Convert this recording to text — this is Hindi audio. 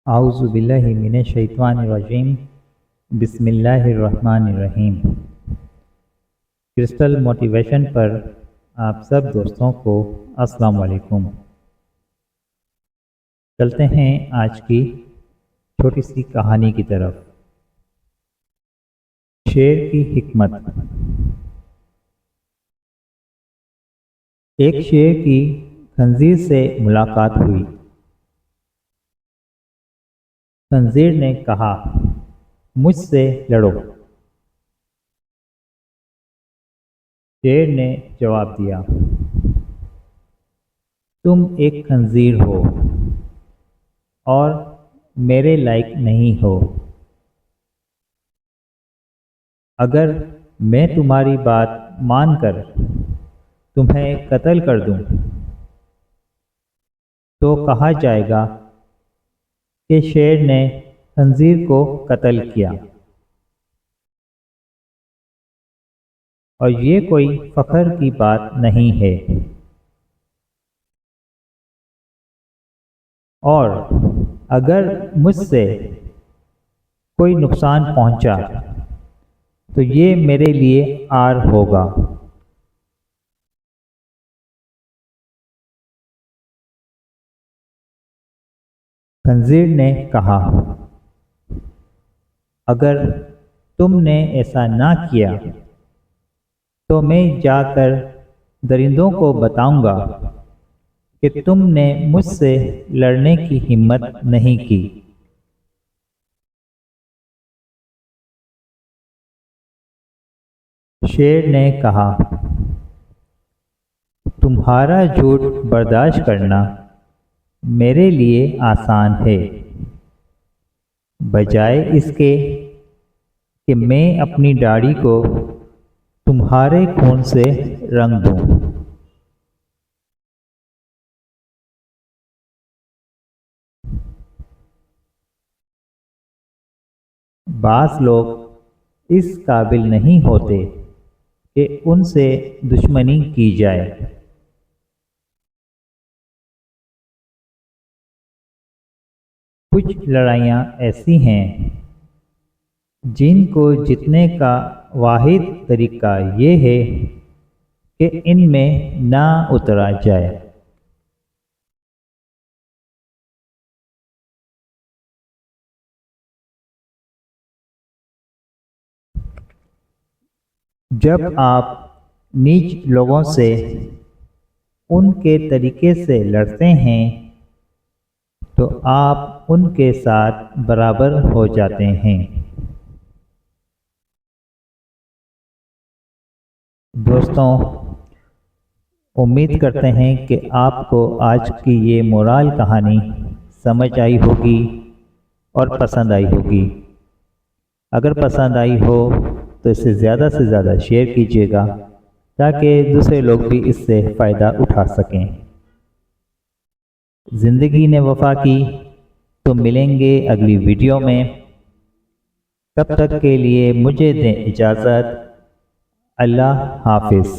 आऊज़ु बिल्लाहि मिनश शैतानिर रजीम। बिस्मिल्लाहिर रहमानिर रहीम। क्रिस्टल मोटिवेशन पर आप सब दोस्तों को अस्सलाम वालेकुम। चलते हैं आज की छोटी सी कहानी की तरफ। शेर की हिकमत। एक शेर की खंजीर से मुलाकात हुई। खंजीर ने कहा, मुझसे लड़ो। शेर ने जवाब दिया, तुम एक खंजीर हो और मेरे लायक नहीं हो। अगर मैं तुम्हारी बात मानकर तुम्हें कत्ल कर दूं, तो कहा जाएगा कि शेर ने खंजीर को कत्ल किया, और ये कोई फख्र की बात नहीं है। और अगर मुझसे कोई नुकसान पहुंचा तो ये मेरे लिए आर होगा। खंजीर ने कहा, अगर तुमने ऐसा ना किया तो मैं जाकर दरिंदों को बताऊंगा कि तुमने मुझसे लड़ने की हिम्मत नहीं की। शेर ने कहा, तुम्हारा झूठ बर्दाश्त करना मेरे लिए आसान है, बजाय इसके कि मैं अपनी दाढ़ी को तुम्हारे खून से रंग दूं। बास लोग इस काबिल नहीं होते कि उनसे दुश्मनी की जाए। कुछ लड़ाइयाँ ऐसी हैं जिनको जीतने का वाहिद तरीका ये है कि इनमें ना उतरा जाए। जब आप नीच लोगों से उनके तरीके से लड़ते हैं तो आप उनके साथ बराबर हो जाते हैं। दोस्तों, उम्मीद करते हैं कि आपको आज की ये मोरल कहानी समझ आई होगी और पसंद आई होगी। अगर पसंद आई हो तो इसे ज़्यादा से ज़्यादा शेयर कीजिएगा ताकि दूसरे लोग भी इससे फ़ायदा उठा सकें। ज़िंदगी ने वफ़ा की तो मिलेंगे अगली वीडियो में। तब तक के लिए मुझे दें इजाज़त। अल्लाह हाफिज़।